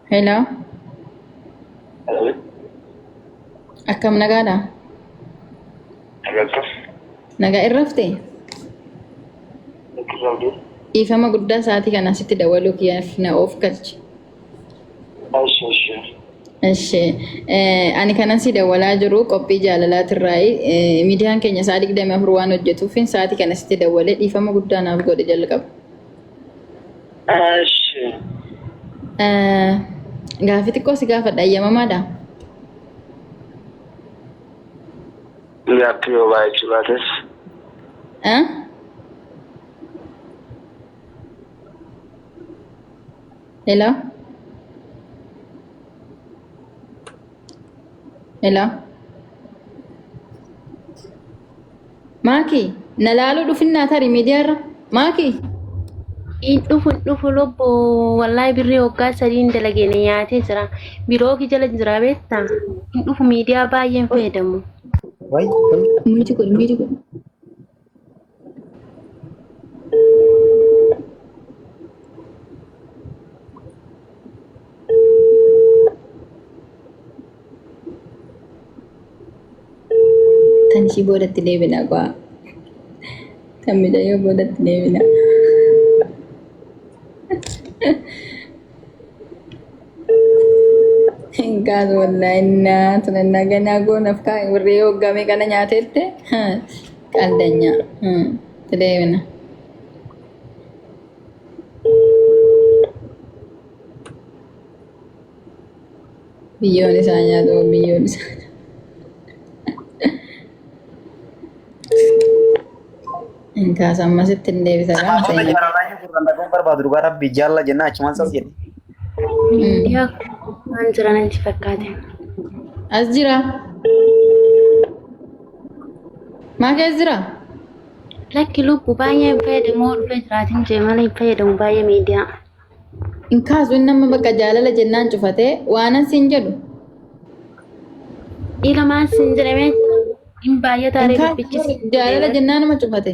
Hello, Hello. akkam nagaadha? Agartas. Nagaa irrafte? Ikizambi. Dhiifama guddaa sa'aatii kana sitti dawwaluu kiyyaaf na of galchi. Aisha. Eshi, ani kanan si dawwalaa jiru qophii jaalalaatirraayi. Miidiyaan keenya sa'a 24 waan hojjetuuf sa'aatii kana sitti dawwalee dhiifama guddaa naaf godhe jalqaba. Aisha. Gaaffii xiqqoo si gaafadha ayyamamaadha? Gaaffii yoo baay'ee baates. Hello? Hello? Maaki, na laaluu dhufinnaa tarii miidiyaarra? Maaki? Dhufu lobbo wallahi birrii waggaa sadiin dalageen nyaatee jira. Biroo ki jala jira beektaa? Dhufu miidiyaa baay'een fayyadamu. Miti kun. Tan ishii boodatti deebina qo'a. Tan miidhagoo boodatti deebina. Hinkaas wallahi innaa tunannaa ganaa goonaaf kaa'e warree hoggamee kana nyaateette qaldanyaa. Deebina. Biyyoon isaa nyaatu biyyoon isaa. Hinkaas ammasitti hin deebisa gaafa ta'e. Barbaadu dhugaa rabbi jaalla jennaa achumaan sa'u jedhe. Miidiyaa waan jiran itti fakkaate. As jira. Maa keessa jira? Lakki lubbu baay'ee fayyadamu dhufee jiraatiin jee malee fayyadamu baay'ee miidiyaa. Hinkaasu inni amma bakka jaalala jennaan cufatee waanan siin jedhu. Ilmaan siin jedhamee hin baay'ee taaree dubbichisi. Jaalala jennaan nama cufate.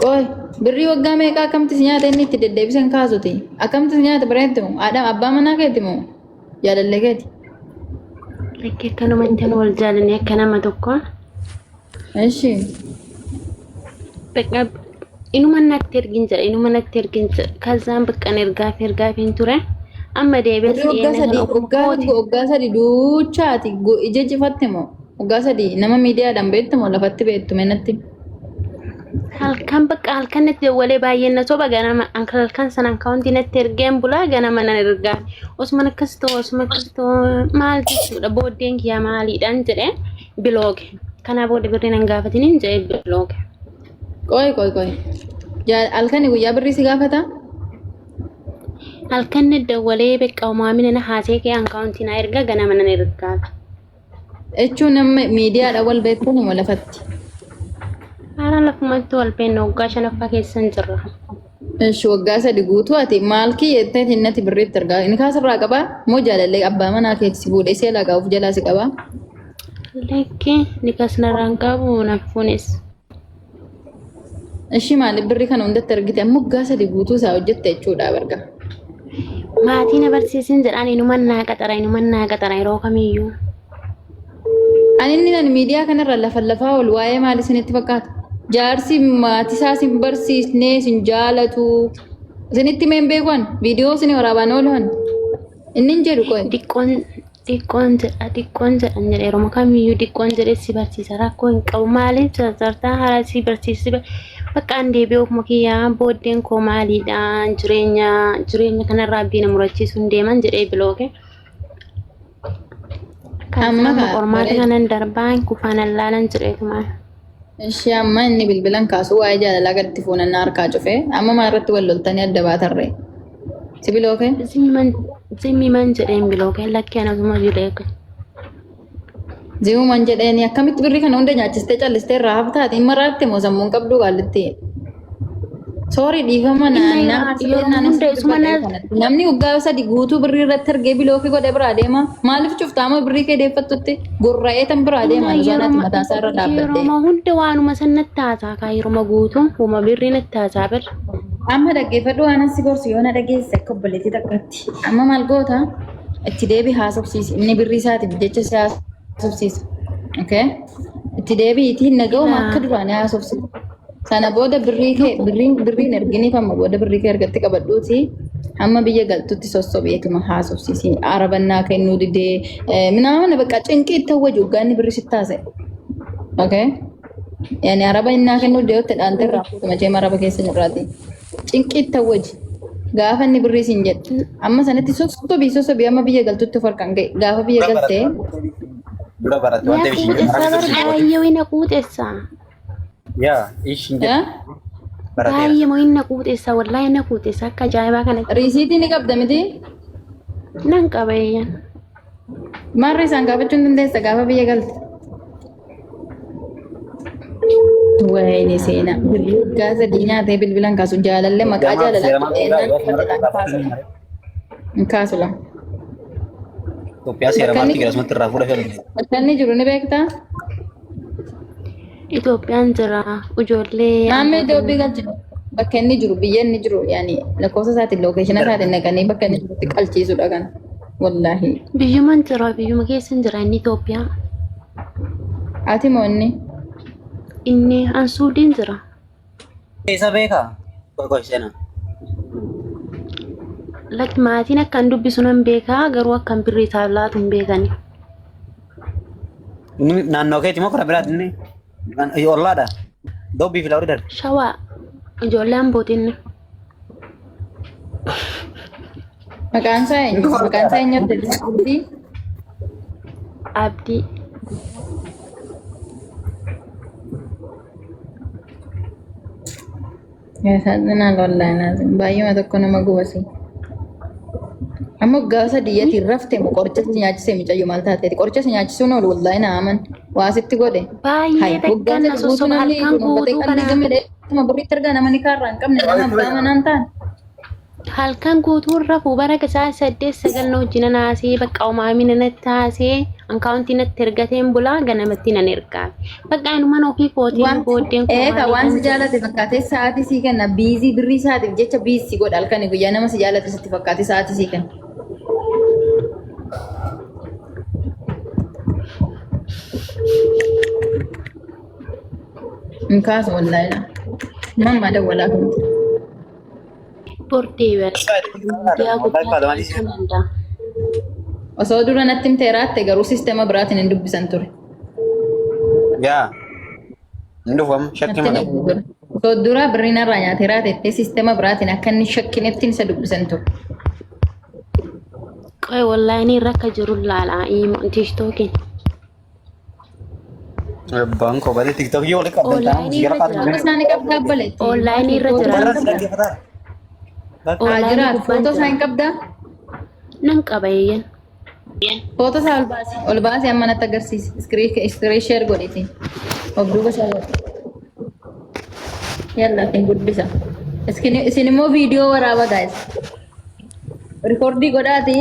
Qoy birrii waggaa meeqa akkamti si nyaata inni itti deddeebisan kaasuti? Akkamti si nyaata bareetti moo? Abbaa manaa keeti moo? Jaalallee keeti? Lakki akkanuma ittiin wal jaalanii akka nama tokkoon. Eshi. Bakka inuma natti ergin jedha. Kaasaan baqqan ergaafiin ture. Amma deebi'ee waggaa sadi duuchaati ija jifatte moo? Waggaa sadi nama miidiyaadhaan beektu moo lafatti beektu meenatti? halkan natti dawwalee baay'een na soba ganama halkan sana akkaawuntii natti ergeen bulaa ganama nan ergaa osuma akkas ta'u maal jechuudha booddeen kiyyaa maaliidhaan jedhee bilooge kanaa booda birrii nan gaafatiniin jedhee bilooge. Qoy. Halkanii guyyaa birrii si gaafata? Halkan natti dawwalee beekaa maamila na haasee kee akkaawuntii na ergaa ganama nan ergaa. Jechuun nama miidiyaadhaan wal beektu moo lafatti? Haala lafumatti wal beekna waggaa shanaffaa keessan jirra. Eshi waggaa sadi guutuu ati maal kiyyettee hinnati birriitti ergaa? Inni kaasirraa qabaa moo jaalallee abbaa manaa keetti si fuudhee seelaa qabuuf jalaa si qabaa? Lakki ni kasnarraan qabu nafuunis. Eshi maaliif birrii kana hundatti ergite? Amma waggaa sadi guutuu isaa hojjette jechuudha barga. Maatii na barsiisin jedhaan inuman naa qaxara yeroo kamiyyuu. Ani inni miidiyaa kanarra lafaa ol waa'ee maal isinitti fakkaata? Jaarsi maatisaa sin barsiisnee sin jaalatu isinitti meen beekuun viidiyoo isin waraabaan ooluun inni hin jedhu qoy. Diqqoon jedhan jedhe yeroo kamiyyuu diqqoon jedhe si barsiisa rakkoo hin qabu maaliif sarartaa haala si barsiisi bakka an deebi'ee ofuma kiyyaa booddeen koo maaliidha jireenya kanarraa abdii na murachiisuun deeman jedhee bilooge. Amma qormaata kanan darbaan kufaan allaalan jedheetumaan. Ishee amma inni bilbilan kaasu waa'ee jaalalaa gadi fuunannaa harkaa cufee amma maa irratti wal loltanii adda baatarree? Si bilooke? Zimmiman jedheen bilooke lakkeen asuma bileeke. Zimmiman jedheen akkamitti birrii kana hunda nyaachistee callistee irraa haftaati hin maraatte moo sammuun qabduu qaalitti? Sorry dhiifama namni waggaa sadi guutuu birrii irratti ergee bilookii godhe biraa deema. Maaliif cuftaama birrii kee deeffattutti gurra'ee tan biraa deema zanaatti mataasaa irra dhaabbatte. Yeroo hunda waanuma sanatti haasaa kaa yeroo guutuu uma birrii natti haasaa bir. Amma dhaggeeffadhu waan asi gorsu yoo na dhageesse akka obboleettii takkatti. Amma maal goota itti deebii haasofsiisi. Inni birrii isaatiif jecha si haasofsiisa. Okay? Itti deebiitiin naga'uma akka duraanii haasofsiisa. Sana booda birrii kee birriin erginiif amma booda birrii kee ergatti qabadhuuti. Amma biyya galtutti sossobeetuma haasofsiisi. Arabannaa kennuu didee minaamana bakka cinqii itti hawwaju gaanni birrii sittaase. Okay? Yani arabannaa kennuu deeyotti dhaanteerraa tumachee maraba keessa jirraati. Cinqii itti hawwaji. Gaafa inni birrii siin jedhu. Amma sanatti sossobii amma biyya galtutti of harkaan ga'e. Gaafa biyya galtee. Dura baratti waan ta'eef ishiin baay'ee wayna quuxessa. yaa ishiin jedhu Baay'ee wayna quuxessa wallahi na quuxessa akka ajaa'ibaa kanatti. Riisiitii ni qabda miti? Nan qabeeyyan. Maarri isaan gaafachuu hin dandeessa gaafa biyya galte. Wayne seena waggaa sadii nyaatee bilbilan kaasu jaalallee maqaa jaalalaa kaasu lama. Itoophiyaa seera maaltii keessumatti irraa fuudhee fedhan. Bakka inni jiru ni beektaa? Itoophiyaan jira ijoollee. Naannoo Itoophiyaa kan jiru bakka inni jiru biyya inni jiru yaani lakkoofsa isaatiin lookeeshina isaatiin naqanii bakka inni jirutti qalchiisudha kan wallaahi. Biyyuman jira biyyuma keessa jira inni Itoophiyaa. Ati moo inni? Inni Ansuudiin jira. Isa beekaa? Qoy seenaa. Laki maatiin akkan dubbisu nan beekaa garuu akkan birrii isaaf laatu hin beekani. Inni naannoo keetti moo karaa biraatti inni? Ollaadha. Dobbii fi lawri darbe. Shawaa ijoollee ambootinni. Maqaan isaa eenyu? Maqaan isaa eenyu Abdii? Abdii. Yaasaaxinaan wallahi baay'ee tokko nama gubasi. Amma gaafa diyyaatiin rafte qoricha si nyaachisee micayyuu maal taateeti? Qoricha si nyaachisuun oolu wallahi na aman waasitti godhe. Baay'ee takkaan na sossoba halkan guutuu kana. Birriitti argaa namni kaarraa hin qabne nama abbaa manaan ta'an. Halkan guutuu rafuu bara isaa 8-9 na wajjin naasee bakka uumamina natti taasee akkaawuntii natti ergateen bulaa ganamatti nan ergaa. Bakka inni ofii kootiin booddeen Eega waan si jaalate fakkaatee sa'aatii sii kenna biizii birrii isaatiif jecha biizii godha halkanii guyyaa nama si jaalate sitti fakkaatee sa'aatii sii kenna. Inkaas wallahi na. Mamma dawwalaa kun. Bordee Osoo dura natti himtee raatte garuu sisteema biraatiin hin dubbisan ture. Yaa. Inni dhufamu shakkii malee. Osoo dura birrii narraa nyaatee raatettee sisteema biraatiin akka inni shakkinetti isa dubbisan ture. Qoy wallahi inni irra akka jiru laalaa tiktookiin. Abbaan kophatee tiktookii waliin qabdan Isaanii qabdaa baleetti. Online irra jira. Jiraatu footoo isaa hin qabdaa? Nan qabeeyyan. Footoo isaa ol baasee amma natti agarsiisi. Iskiriin sheer godhiti. Of duuba isaa godhe. Yalla ittiin guddisa. Isin immoo viidiyoo waraaba gaa'es. Rikoordii godhaati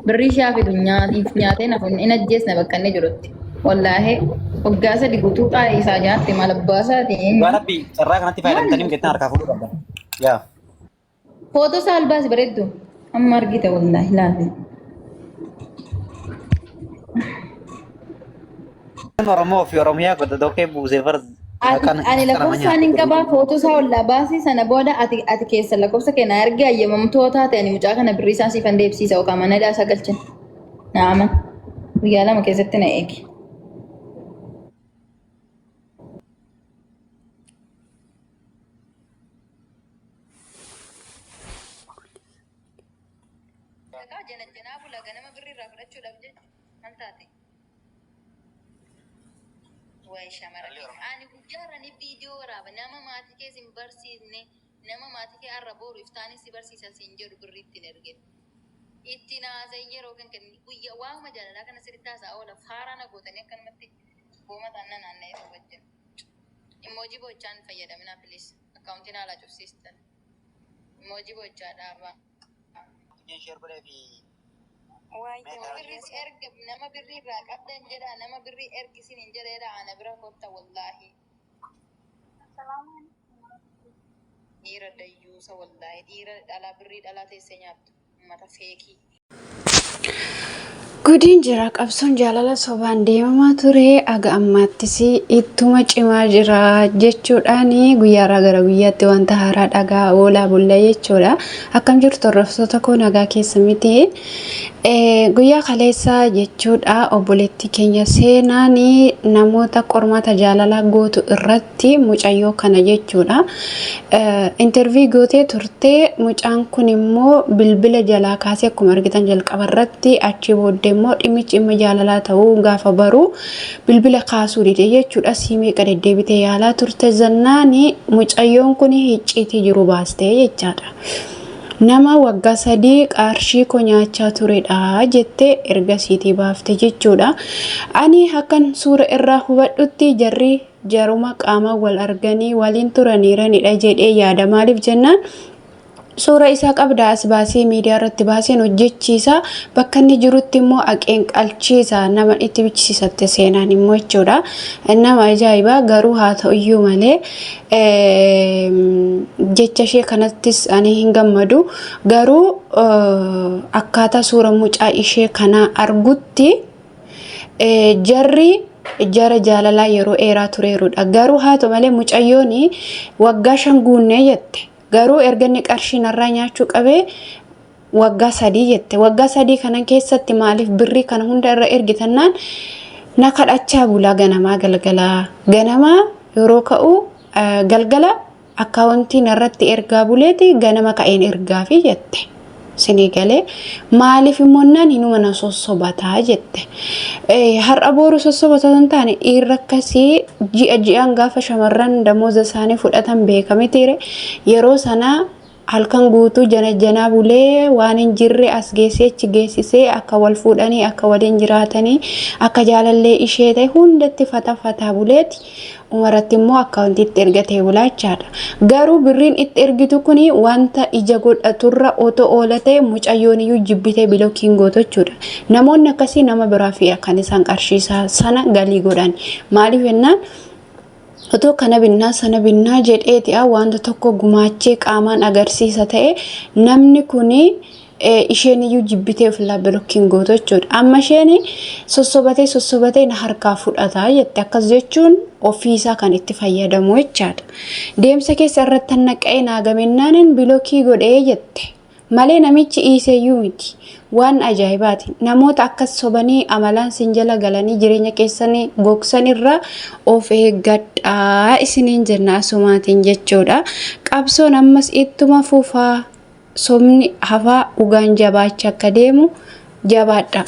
birrii shaa fidu nyaatee nafuun in ajjeesna bakka inni jirutti. Wallaahi waggaa sadi guutuu xaa'ee isaa nyaatte maal abbaa isaatiin. Rabbi carraa kanatti fayyadamtanii mukettan harkaa fuudhuu qabdan. Yaa. Footoo isaa ol baasi bareeddu. Amma argite wallaahi laafee. Oromoo fi Oromiyaa godha tokkee buusee farda. Ani lakkoofsa hin qabaa footoo isaa ol baasi sana booda ati keessa lakkoofsa keenyaa ergi ayyamamtoo taate ani mucaa kana birrii isaa siifan deebisiisa yookaan mana hidhaa isaa galchan. Naaman guyyaa lama keessatti na eegi. Janajjanaa bula ganama birrii irraa fudhachuudhaaf jecha maal taate? Wayi shamara. Ani guyyaarrani viidiyoo waraaba nama maatii kee sin barsiisne nama maatii kee har'a booru iftaanis si barsiisa sin jedhu birrii ittiin ergite. Ittiin haasa'e yeroo kan kenni guyyaa waanuma jaalalaa kana sirriitti haasa'aa oola faaraa na gootanii akkanumatti goomataan na naanna'ee wajjin. Immoojii bochaan fayyadaminaa filis akkaawuntiin haala cufsiistan. Immoojii bochaa dhaabaa. Nama birrii irraa qabdan jedha nama birrii ergisin hin jedheedha ana bira kotta wallaahi. dhiira dayyuusa wallahi dhiira dhalaa birrii dhalaa teessee nyaattu uummata feekii. Gudiin jira qabsoon jaalala sobaan deemamaa ture aga ammaattis ittuma cimaa jira jechuudhaan guyyaarraa gara guyyaatti wanta haaraa dhagaa oolaa bulla jechuudha. Akkam jirtu hordoftoota koo nagaa keessa miti. Guyyaa kaleessaa jechuudha obboleettii keenya seenaan namoota qormaata jaalala gootu irratti mucayyoo kana jechuudha. Intervii gootee turte mucaan kun immoo bilbila jalaa kaasee akkuma argitan jalqaba irratti achi booddee immoo dhimmichi dhimma jaalalaa ta'uu gaafa baru bilbila kaasuu dide jechuudha. Siimii qadeddeebitee yaalaa turte zannaan mucayyoon kun hicciitii jiru baastee jechaadha. Nama waggaa 3 qarshii ko nyaachaa turedha jettee ergasiitii baafte jechuudha. Ani akkan suura irraa hubadhutti jaruma qaama wal arganii waliin turaniiranidha jedhee yaada. Maaliif jennaan suura isaa qabda as baasee miidiyaa irratti baaseen hojjechiisa bakka inni jirutti immoo aqeen qalchiisa nama itti bichisiisatte seenaan immoo jechuudha. Nama ajaa'ibaa garuu haa ta'u iyyuu malee jecha ishee kanattis ani hin gammadu garuu akkaataa suura mucaa ishee kana argutti jara jaalalaa yeroo dheeraa tureerudha. Garuu haa ta'u malee mucayyoon waggaa 5 guunnee jette. Garuu erganni qarshii narraa nyaachuu qabee waggaa 3 jette. Waggaa 3 kana keessatti maaliif birrii kana hunda irra ergitannaan na kadhachaa bulaa ganamaa galgalaa. Ganamaa yeroo ka'u galgala akkaawuntii narratti ergaa buleeti ganama ka'een ergaa fi jette. Sinigalee maaliif immoo naan hinuma na sossobataa jette. Har'a booru sossobatan taane dhiirri akkasii ji'aan gaafa shamarran damooza isaanii fudhatan beekame ture yeroo sana halkan guutuu janaa bulee waan hin jirre as geessisee akka wal fuudhanii akka waliin jiraatanii akka jaalallee ishee ta'e hundatti fata buleeti. Umaratti immoo akkaawuntiitti ergatee bulaachaadha. Garuu birriin itti ergitu kuni wanta ija godhaturra otoo oolatee mucayyoon iyyuu jibbitee bilookiin gootochuudha. Namoonni akkasii nama biraa fi akkan isaan qarshiisaa sana galii godhan. Maaliif jennaan otoo kana binnaa sana binnaa jedheeti wanta tokko gumaachee qaamaan agarsiisa ta'e namni kuni isheen iyyuu jibbitee ofirraa bilookiin gootochuudha. Amma isheen sossobatee na harkaa fudhataa jette. Akkas jechuun ofiisaa kan itti fayyadamu jechaadha. Deemsa keessa irratti naqee naagamennaan bilookii godhee jette. Malee namichi iiseeyyuu miti. Waan ajaa'ibaati. Namoota akkas sobanii amalaan sinjala galanii jireenya keessanii gogsan irraa of eeggadhaa isiniin jenna asumaatiin jechuudha. Qabsoon ammas ittuma fufaa. Somni hafaa ugaan jabaachaa akka deemu jabaadha.